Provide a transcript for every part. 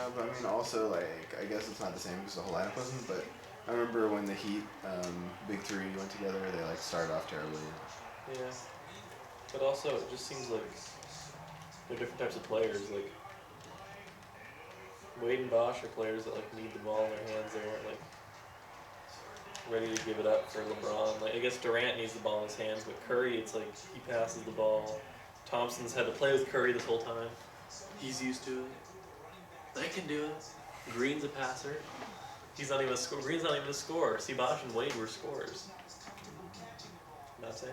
Yeah, but I mean, also, like, I guess it's not the same because the whole lineup wasn't, but I remember when the Heat, Big Three went together, they, like, started off terribly. Yeah. But also, it just seems like they're different types of players. Like, Wade and Bosch are players that, like, need the ball in their hands. They weren't, like, ready to give it up for LeBron. Like, I guess Durant needs the ball in his hands, but Curry, it's like he passes the ball. Thompson's had to play with Curry this whole time. He's used to it. They can do it. Green's a passer. He's not even a scorer. Green's not even a scorer. See, Bosch and Wade were scorers. Not saying.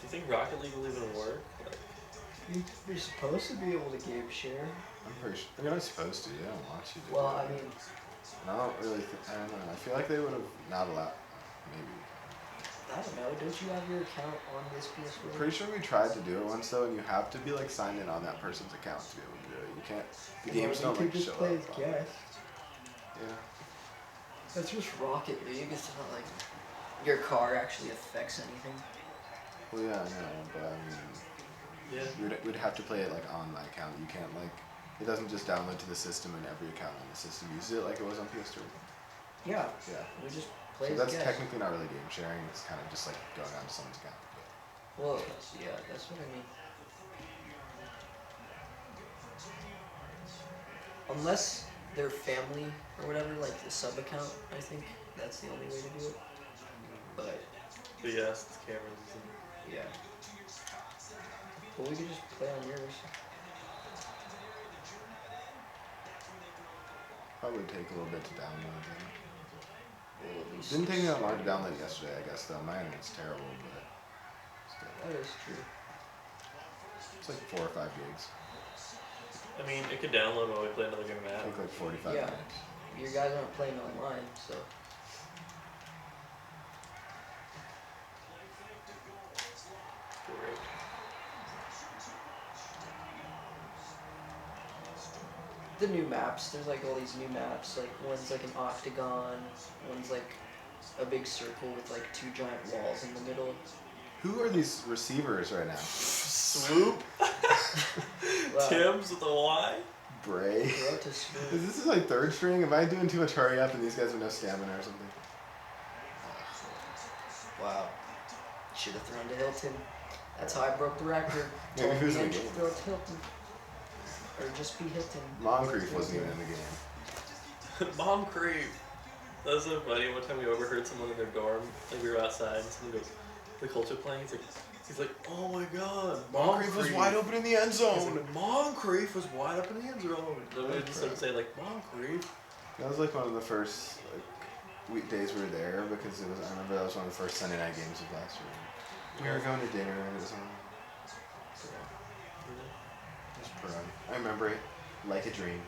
Do you think Rocket League will even work? Like, You're supposed to be able to game share. I'm pretty sure. I mean, I'm supposed to. They don't want you to. Well, I mean, And I don't really. I don't know. I feel like they would have not allowed. Maybe. I don't know. Don't you have your account on this PS4? Pretty sure we tried to do it once though, and you have to be like signed in on that person's account to be able to do it. You can't. The games don't you like could just show play up. as guest. Yeah. That's just Rocket League. It's not like your car actually affects anything. Well, yeah, I know, but I mean, yeah. we'd have to play it like on my account. You can't like. It doesn't just download to the system and every account on the system uses it like it was on PS3. Yeah. Yeah. We just play So as that's guest. technically not really game sharing. It's kind of just like going on to someone's account. Well, yeah, that's what I mean. Unless they're family or whatever, like the sub account, I think that's the only way to do it. But yes, it's cameras. yeah. But we could just play on yours. Probably take a little bit to download. Then. Well, at least Didn't take me that long to download yesterday, I guess though. My internet's terrible, but still. that is true. It's like 4 or 5 gigs. I mean, it could download while we play another game of I Madden. think like 45 Yeah. minutes. You guys aren't playing online, so. Great. The new maps, there's like all these new maps. Like one's like an octagon, one's like a big circle with like 2 giant walls in the middle. Who are these receivers right now? Swoop. Wow. Tim's with a Y. Bray. Bro, to swoop. Is this like third string? Am I doing too much hurry up and these guys have no stamina or something? Wow. Should have thrown to Hilton. That's how I broke the record. Maybe Told who's the in the end, game? throw it to Hilton. Or just be Hilton. Moncrief wasn't even in the game. Mom creep. That was so funny. One time we overheard someone in their dorm, like we were outside, and someone goes, "The Culture playing." He's like, "Oh my God, Moncrief was wide open in the end He's zone. like, Moncrief was wide up in the end zone. Then we just started saying like, "Moncrief." That was like one of the first like weekdays we were there because it was. I remember that was one of the first Sunday night games of last year. We were going to dinner and it was on. It was fun. I remember it like a dream.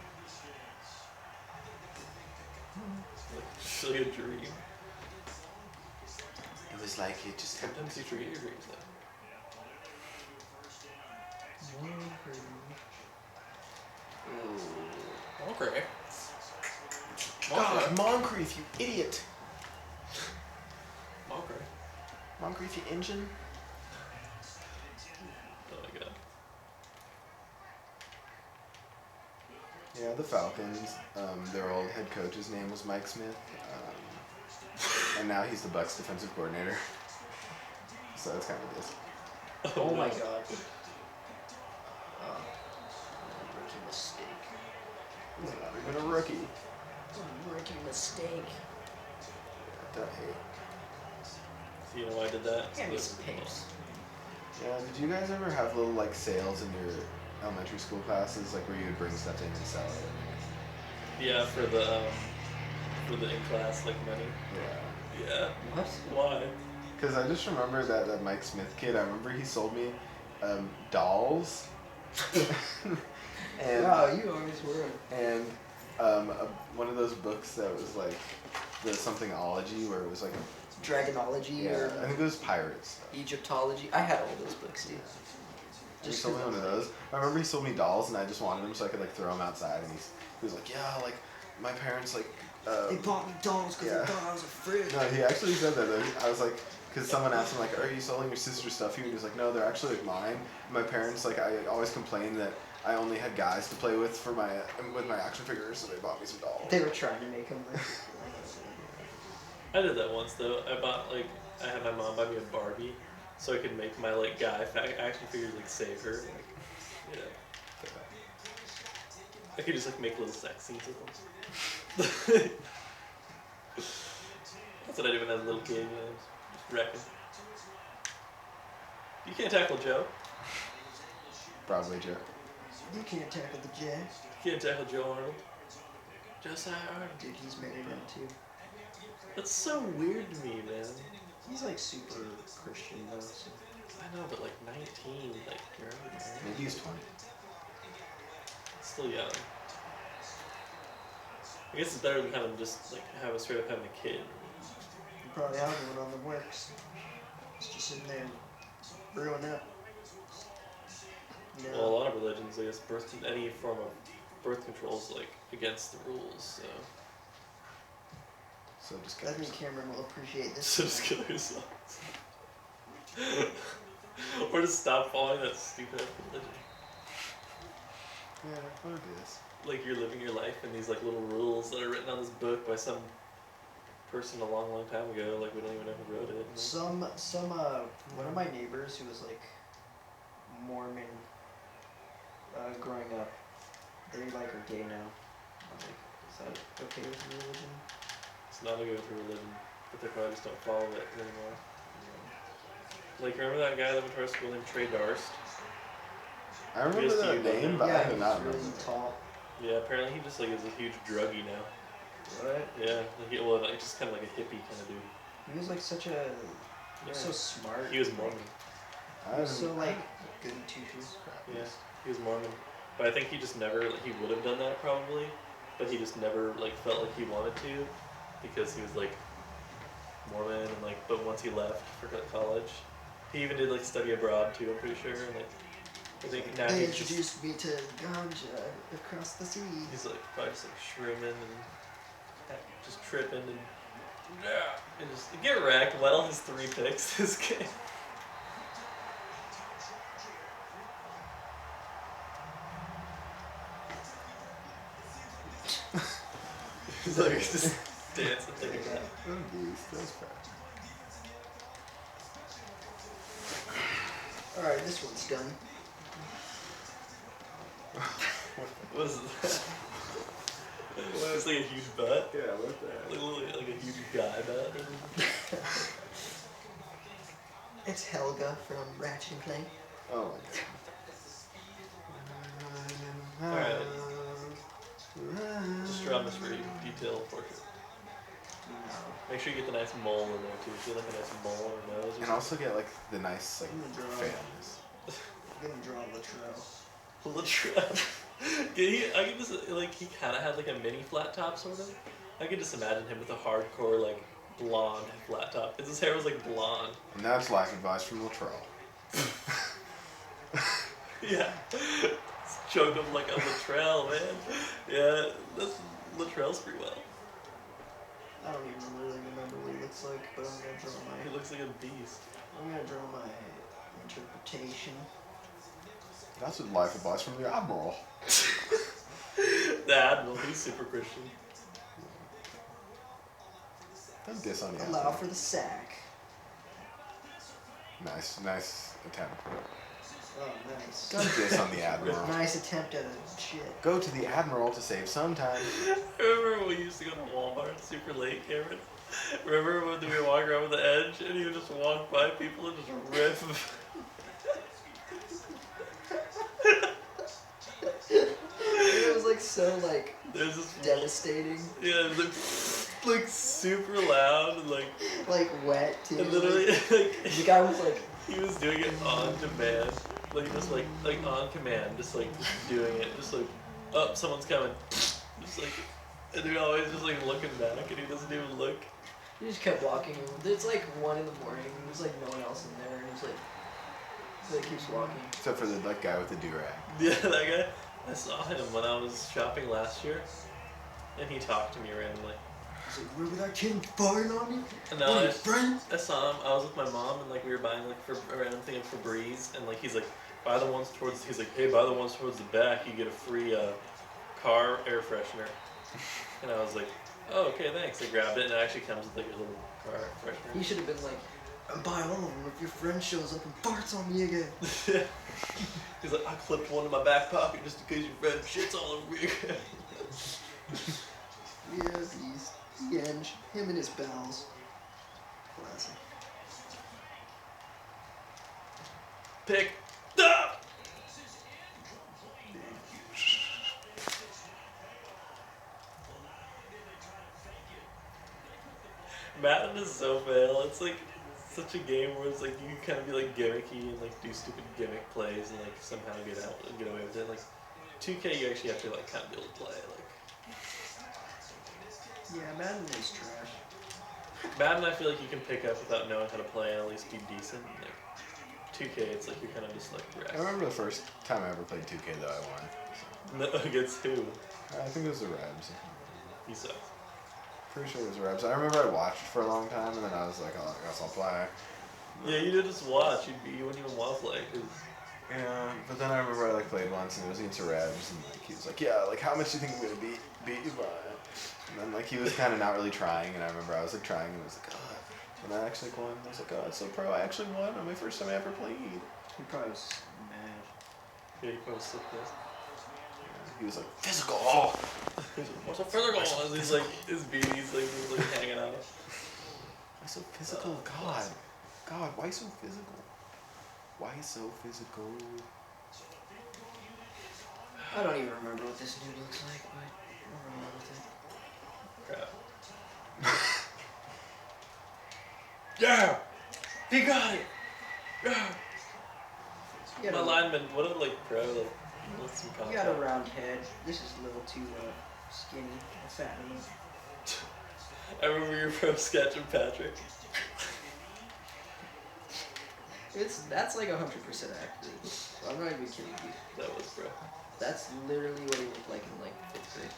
Actually, a dream. It was like it just happened. Sometimes you forget your dreams. Though. Okay. God, Moncrief, you idiot! Okay. Moncrief, you engine. Oh my God. Yeah, the Falcons. Their old head coach's name was Mike Smith, and now he's the Bucs defensive coordinator. So that's kind of this. Oh my God. Rookie mistake. He's not even a rookie. Rookie mistake. Yeah, don't hate. So you know why I did that? Give me some papes. Yeah, did you guys ever have little like sales in your elementary school classes, like where you would bring stuff in and sell it? Yeah, for the in-class like money. Yeah. Yeah. What? Why? Because I just remember that Mike Smith kid. I remember he sold me dolls. and Wow, you always were. and one of those books that was like the somethingology where it was like Dragonology I or think it was pirates. Egyptology. I had all those books, dude. He sold me one of those. I remember he sold me dolls and I just wanted them so I could like throw them outside and he was like, yeah, like my parents like They bought me dolls because yeah. they thought I was a freak. No, he actually said that. I was like, because someone asked him like, "Are you selling your sister's stuff?" He was like, "No, they're actually like mine." My parents, like, I always complained that I only had guys to play with my action figures, so they bought me some dolls. They were trying to make him like. I did that once though. I had my mom buy me a Barbie, so I could make my like guy action figures like save her. Like, you know. I could just like make little sex scenes with them. That's what I did when I was a little kid. You know, just wrecking. You can't tackle Joe. Broadway Joe. You can't tackle the J. You can't tackle Joe Arnold. Josiah Arnold. Dude, he's married now too. That's so weird to me, man. He's like super Christian though. So. I know, but like 19, like you're already married. Maybe he's 20. Still young. I guess it's better than having just like straight up having a kid. You probably have one on the works. It's just sitting there brewing up. You know? Well, a lot of religions, I guess, any form of birth control is like against the rules. So just I think Cameron will appreciate this. So just kill yourself. Or just stop following that stupid religion. Yeah, what it is. Like you're living your life and these like little rules that are written on this book by some person a long, long time ago. Like we don't even know who wrote it. One of my neighbors who was like Mormon, growing up, they like are gay now. I'm like, is that okay with your religion? It's not a good for religion, but they probably just don't follow it anymore. Like remember that guy that went to our school named Trey Darst? I remember Just that you, name, but I Yeah, do he's not really remember. tall. Yeah, apparently he just like is a huge druggie now. What? Yeah, like just kind of like a hippie kind of dude. He was like such a, he was so smart. He was Mormon. He was so like good teachers. Yeah, he was Mormon. But I think he just never, he would have done that probably, but he just never like felt like he wanted to because he was like Mormon and like, but once he left for college, he even did like study abroad too, I'm pretty sure. And, like, I think now They he's just, introduced me to ganja across the sea. he's like probably just like shrooming and just tripping and just get wrecked. Wet on his 3 picks this game. He's like just dancing, thinking that. Oh, geez, that's bad. Alright, this one's done. What is that? It's like a huge butt. Yeah, what the heck? Like a huge guy butt. It's Helga from Ratchet and Clank. Oh my god. Alright. Just draw this very detailed portrait. Make sure you get the nice mole in there too. Feel like a nice mole on her nose. And also get like the nice like I'm gonna draw. fans. I'm gonna draw Latrell. Latrell. I could just like he kind of had like a mini flat top sort of. I could just imagine him with a hardcore like blonde flat top. Cause his hair was like blonde. And that's life advice from Latrell. Yeah. Choke him like a Latrell, man. Yeah, that's Latrell's pretty well. I don't even really remember what he looks like, but I'm gonna draw He my. looks like a beast. I'm gonna draw my interpretation. That's what life advice from the Admiral. The Admiral, he's super Christian. Don't diss on the Allow Admiral. for the sack. Nice attempt. Oh, nice. Don't diss on the Admiral. Nice attempt at a shit. Go to the Admiral to save some time. Remember when we used to go to Walmart super late, Cameron? Remember when we were walking around with the edge and he would just walk by people and just rip? It was like so like There's this devastating, yeah, it was like super loud and like wet too. and literally Like, like the guy was like, he was doing it on demand, like just like on command, just doing it, just like oh someone's coming, just like and they're always just like looking back and he doesn't even look. he just kept walking. It's like 1 in the morning. There's like no one else in there, and he's like keeps walking. Except for the like guy with the do-rag. Yeah, that guy. I saw him when I was shopping last year, and he talked to me randomly. He's like, remember that kid firing on me? And One now of your friends? I saw him. I was with my mom, and like we were buying like for a random thing of Febreze, and like he's like, buy the ones towards. He's like, hey, buy the ones towards the back. You get a free car air freshener. And I was like, oh, okay, thanks. I grabbed it, and it actually comes with like a little car air freshener. He should have been like, I'm buying all of them if your friend shows up and farts on me again. He's like, I clipped one in my back pocket just in case your friend shits all over me again. Yeah, he's Yenge, him and his pals. Classic. Pick up. Madden is so fail. It's like such a game where it's like you can kind of be like gimmicky and like do stupid gimmick plays and like somehow get out and get away with it. Like 2K, you actually have to like kind of be able to play. Like Yeah, Madden is trash. Madden, I feel like you can pick up without knowing how to play and at least be decent. Like 2K, it's like you're kind of just like I wrecked. remember the first time I ever played 2K that I won. No, against who? I think it was the Rebs. He sucks. Pretty sure it was the Rebs. I remember I watched for a long time, and then I was like, oh, I guess I'll play. Yeah, you did just watch. You wouldn't even want to play. Yeah, but then I remember I like played once, and it was against the Rebs, and like he was like, yeah, like how much do you think I'm gonna beat you by? And then like he was kind of not really trying, and I remember I was like trying, and I was like, oh. And I actually won. I was like, oh, it's so pro. I actually won on my first time I ever played. He probably was mad. Yeah, you probably slipped this. He was like, physical. Oh. What's a physical? As he's like, his beanie's like, he's like hanging out. Why so physical? God, why so physical? Why so physical? I don't even remember what this dude looks like, but we're rolling with it. Crap. Yeah! He got it! Yeah! He had My a- lineman, what a like pro, like, what's some He got a contact? round head. This is a little too skinny. A fat man. I remember your pro sketch of Patrick. That's like 100% accurate. So I'm not even kidding you. That was bro. That's literally what he looked like in like 5th grade.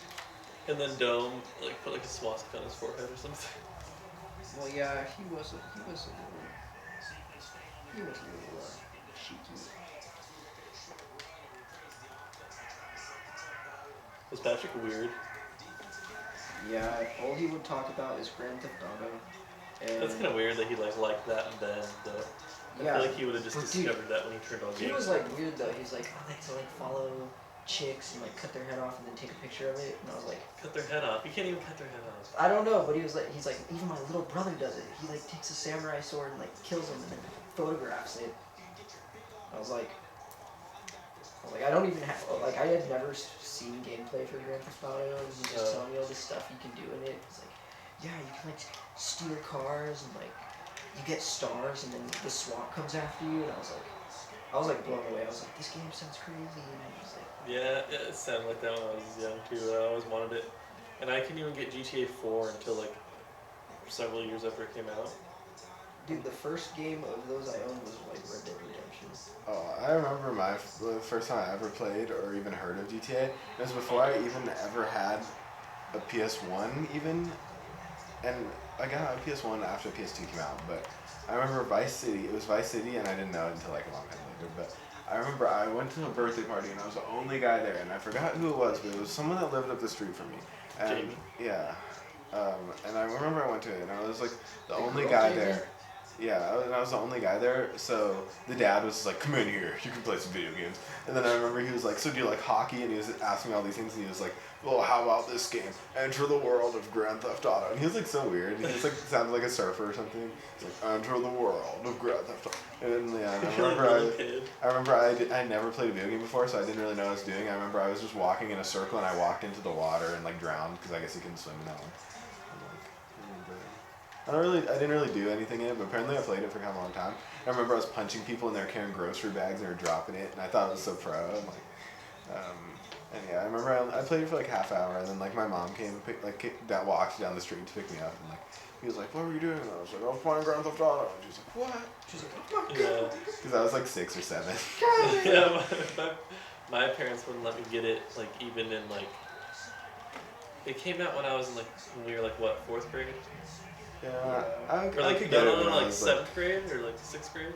And then Dome, like, put like a swastika on his forehead or something. Well, yeah, he was a little cheeky. Was Patrick weird? Yeah, all he would talk about is Grand Theft Auto. And That's kind of weird that he like liked that and then, though. I yeah, feel like he would have just but dude, discovered that when he turned on he games. was like weird though. He's like, I like to like follow chicks and like cut their head off and then take a picture of it. And I was like, Cut their head off. You can't even cut their head off. I don't know, but he's like, even my little brother does it. He like takes a samurai sword and like kills him and then photographs it. I was like, I don't even have, like, I had never seen gameplay for Grand Theft Auto, and he just telling me all this stuff you can do in it. He's like, yeah, you can like steal cars and like you get stars, and then the SWAT comes after you. And I was like blown away. I was like, this game sounds crazy. And I was like, Yeah, it sounded like that when I was young too. I always wanted it. And I couldn't even get GTA 4 until like several years after it came out. dude, the first game of those I owned was like Red Dead Redemption. Oh, I remember the first time I ever played or even heard of GTA. It was before I even ever had a PS1 even, and I got a PS1 after PS2 came out. But I remember Vice City. It was Vice City, and I didn't know it until like a long time later. But I remember I went to a birthday party, and I was the only guy there, and I forgot who it was, but it was someone that lived up the street from me. And, Jamie? Yeah. And I remember I went to it, and I was like the The only girl guy Jamie? there. Yeah, and I was the only guy there, so the dad was like, come in here, you can play some video games. And then I remember he was like, so do you like hockey? And he was asking me all these things, and he was like, well, how about this game? Enter the world of Grand Theft Auto. And he was like so weird. He just like sounded like a surfer or something. He's like, enter the world of Grand Theft Auto. And yeah, I remember I never played a video game before, so I didn't really know what I was doing. I remember I was just walking in a circle, and I walked into the water and like drowned, because I guess you couldn't swim in that one. I didn't really do anything in it, but apparently I played it for kind of a long time. I remember I was punching people and they were carrying grocery bags and they were dropping it, and I thought it was so pro. And yeah, I remember I played it for like half hour, and then like my mom came and walked down the street to pick me up, and like he was like, "What were you doing?" And I was like, "I was playing Grand Theft Auto." And she was like, "What?" She's like, "Oh my god," because I was like 6 or 7. Yeah, my parents wouldn't let me get it, like even in like It came out when I was in when we were what, 4th grade? Yeah, Yeah. I Or could get it when I like was 7th grade or 6th grade?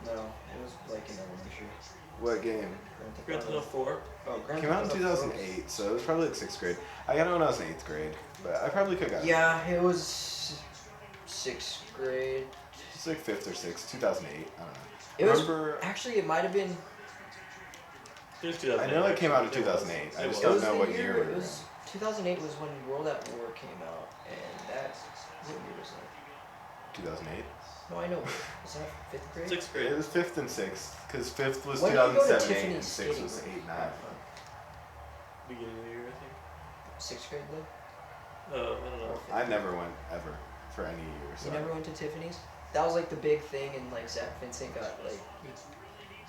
No, it was like in elementary. what game? Grand Theft Auto 4? Oh, Grand Came out in Theft Auto 4 was- 2008, so it was probably like 6th grade. I got it when I was in 8th grade, but I probably could have got it. Yeah, it was 6th grade. It's like 5th or 6th, 2008. I don't know. It was Remember, actually, it might have been. It was I 2008. know it came out in actually. It was. 2008. I It just was. don't was know the what year we It were was 2008 was when World at War came out, and that. What year was that? 2008. No, I know. Was that 5th grade? 6th It grade. was 5th and 6th, because 5th was When did you go to 2007 8, and Tiffany's 6th was Skating 8 9. Beginning of the year, I think. 6th grade though. I don't know. I never went ever for any year. So You never went to Tiffany's? That was like the big thing, and like Zach Vincent got like.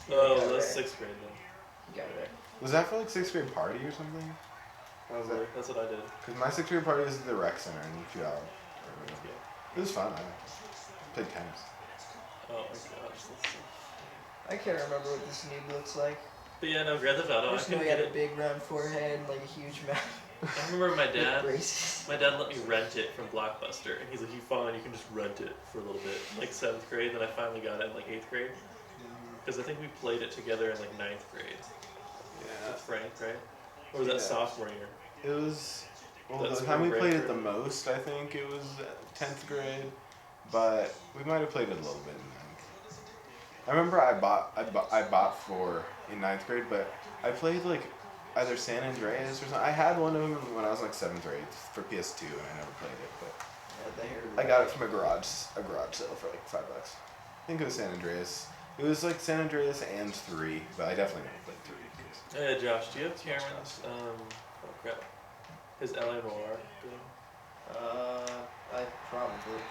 He Oh, got it that's right. 6th grade then. He got it right. Was that for like 6th grade party or something? Probably. That's what I did. Because my 6th grade party was at the rec center in Puyallup. Yeah. It was fun. I played tennis. Oh my gosh. That's so... I can't remember what this noob looks like. But yeah, no, Grand Theft Auto. I I just know couldn't he had get a it. big round forehead and like a huge mouth. I remember my dad. With braces. My dad let me rent it from Blockbuster, and he's like, "You fine? You can just rent it for a little bit." Like 7th grade, then I finally got it in like 8th grade, because I think we played it together in like 9th grade Yeah. with Frank, right? Or was that Yeah. sophomore year? It was. Well, That's the time we when played Brad it the most, I think it was 10th grade, but we might have played it a little bit in 9th. I remember I bought 4 in 9th grade, but I played like either San Andreas or something. I had one of them when I was like 7th grade for PS2, and I never played it, but Yeah, the hair. I got it from a garage sale for like $5. I think it was San Andreas. It was like San Andreas and 3, but I definitely never played 3. 'cause- Hey, Josh, do you have Cameron's oh crap, his LA Noir game? I probably.